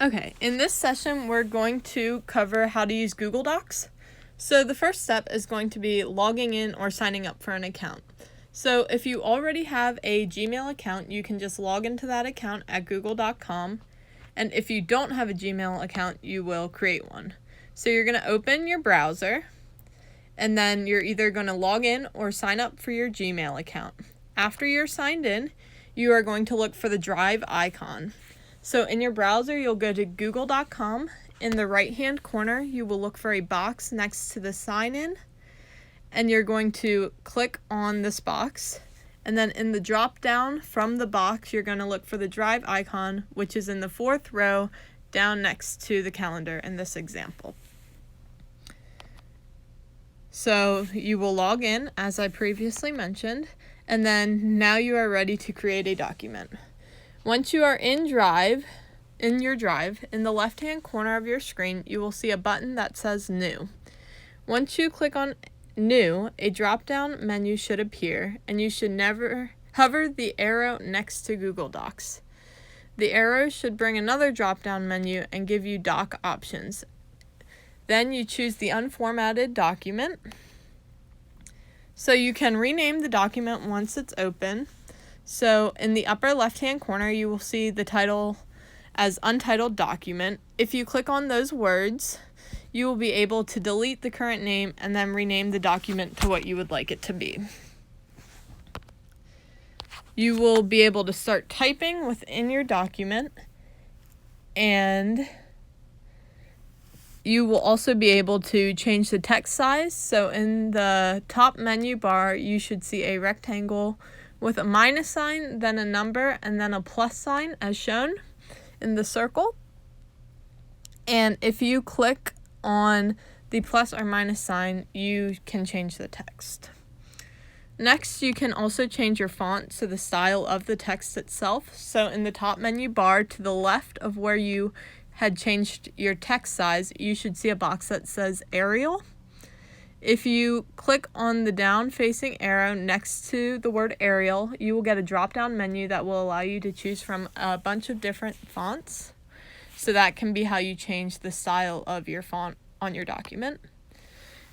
Okay, in this session, we're going to cover how to use Google Docs. So the first step is going to be logging in or signing up for an account. So if you already have a Gmail account, you can just log into that account at google.com. And if you don't have a Gmail account, you will create one. So you're going to open your browser, and then you're either going to log in or sign up for your Gmail account. After you're signed in, you are going to look for the Drive icon. So in your browser, you'll go to google.com. In the right-hand corner, you will look for a box next to the sign in, and you're going to click on this box. And then in the drop down from the box, you're going to look for the Drive icon, which is in the fourth row down next to the calendar in this example. So you will log in, as I previously mentioned, and then now you are ready to create a document. Once you are in your Drive, in the left-hand corner of your screen, you will see a button that says New. Once you click on New, a drop-down menu should appear, and you should never hover the arrow next to Google Docs. The arrow should bring another drop-down menu and give you doc options. Then you choose the unformatted document. So you can rename the document once it's open. So in the upper left-hand corner, you will see the title as Untitled Document. If you click on those words, you will be able to delete the current name and then rename the document to what you would like it to be. You will be able to start typing within your document, and you will also be able to change the text size. So in the top menu bar, you should see a rectangle with a minus sign, then a number, and then a plus sign as shown in the circle. And if you click on the plus or minus sign, you can change the text. Next, you can also change your font, so the style of the text itself. So in the top menu bar to the left of where you had changed your text size, you should see a box that says Arial. If you click on the down-facing arrow next to the word Arial, you will get a drop-down menu that will allow you to choose from a bunch of different fonts. So that can be how you change the style of your font on your document.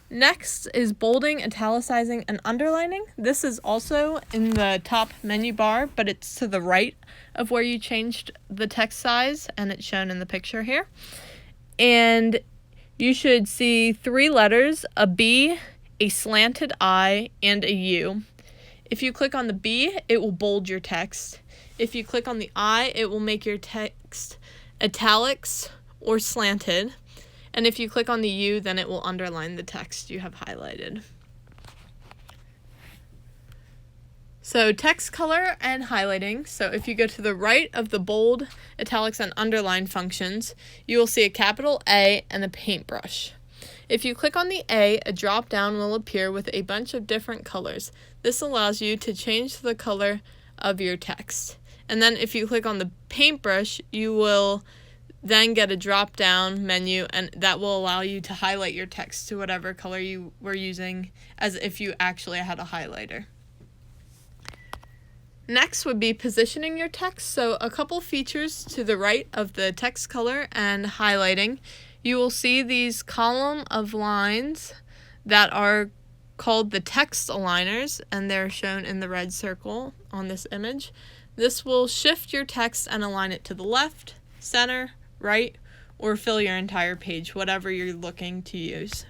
Next is bolding, italicizing, and underlining. This is also in the top menu bar, but it's to the right of where you changed the text size, and it's shown in the picture here. And you should see three letters, a B, a slanted I, and a U. If you click on the B, it will bold your text. If you click on the I, it will make your text italics or slanted. And if you click on the U, then it will underline the text you have highlighted. So text color and highlighting. So if you go to the right of the bold, italics, and underline functions, you will see a capital A and a paintbrush. If you click on the A drop-down will appear with a bunch of different colors. This allows you to change the color of your text. And then if you click on the paintbrush, you will then get a drop-down menu, and that will allow you to highlight your text to whatever color you were using, as if you actually had a highlighter. Next would be positioning your text. So a couple features to the right of the text color and highlighting. You will see these column of lines that are called the text aligners, and they're shown in the red circle on this image. This will shift your text and align it to the left, center, right, or fill your entire page, whatever you're looking to use.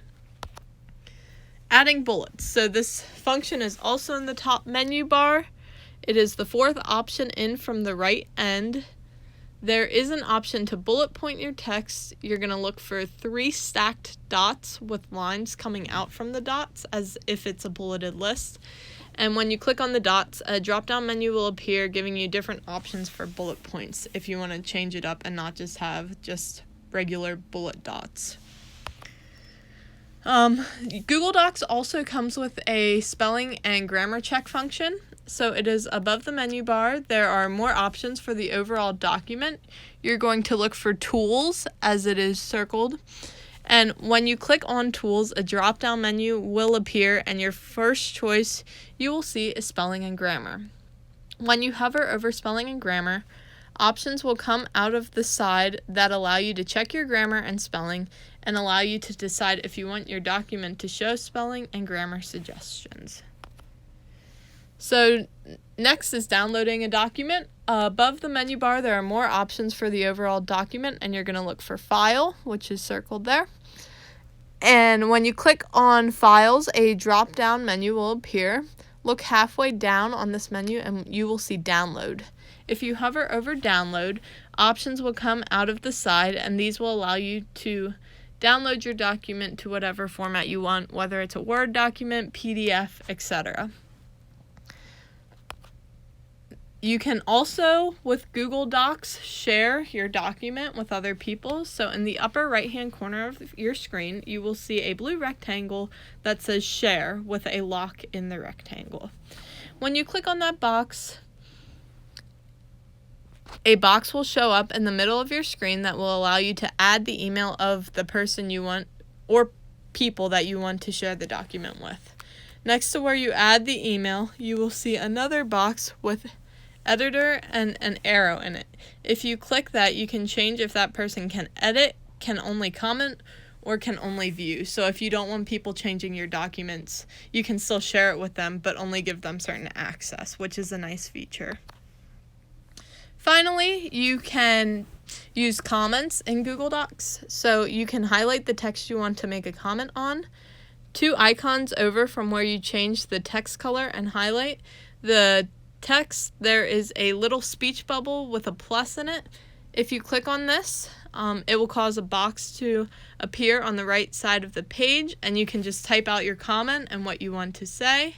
Adding bullets. So this function is also in the top menu bar. It is the fourth option in from the right end. There is an option to bullet point your text. You're going to look for 3 stacked dots with lines coming out from the dots as if it's a bulleted list. And when you click on the dots, a drop-down menu will appear giving you different options for bullet points if you want to change it up and not just have just regular bullet dots. Google Docs also comes with a spelling and grammar check function. So it is above the menu bar. There are more options for the overall document. You're going to look for Tools as it is circled. And when you click on Tools, a drop-down menu will appear, and your first choice you will see is Spelling and Grammar. When you hover over Spelling and Grammar, options will come out of the side that allow you to check your grammar and spelling and allow you to decide if you want your document to show spelling and grammar suggestions. So next is downloading a document. Above the menu bar, there are more options for the overall document, and you're going to look for File, which is circled there. And when you click on Files, a drop-down menu will appear. Look halfway down on this menu and you will see Download. If you hover over Download, options will come out of the side, and these will allow you to download your document to whatever format you want, whether it's a Word document, PDF, etc. You can also, with Google Docs, share your document with other people. So in the upper right-hand corner of your screen, you will see a blue rectangle that says Share with a lock in the rectangle. When you click on that box, a box will show up in the middle of your screen that will allow you to add the email of the person you want or people that you want to share the document with. Next to where you add the email, you will see another box with editor and an arrow in it. If you click that, you can change if that person can edit, can only comment, or can only view. So if you don't want people changing your documents, you can still share it with them, but only give them certain access, which is a nice feature. Finally, you can use comments in Google Docs. So you can highlight the text you want to make a comment on. 2 icons over from where you change the text color and highlight the text, there is a little speech bubble with a plus in it. If you click on this, it will cause a box to appear on the right side of the page, and you can just type out your comment and what you want to say.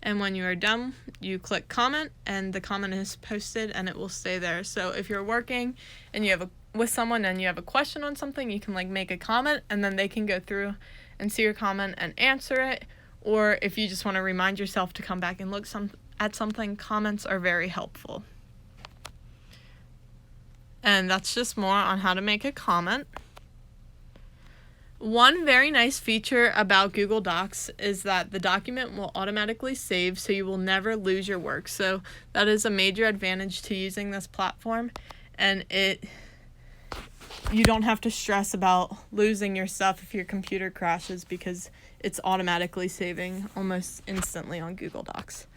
And when you are done, you click comment, and the comment is posted, and it will stay there. So if you're working and you have with someone and you have a question on something, you can make a comment, and then they can go through and see your comment and answer it. Or if you just want to remind yourself to come back and look at something, comments are very helpful. And that's just more on how to make a comment. One very nice feature about Google Docs is that the document will automatically save, so you will never lose your work. So that is a major advantage to using this platform, and you don't have to stress about losing your stuff if your computer crashes, because it's automatically saving almost instantly on Google Docs.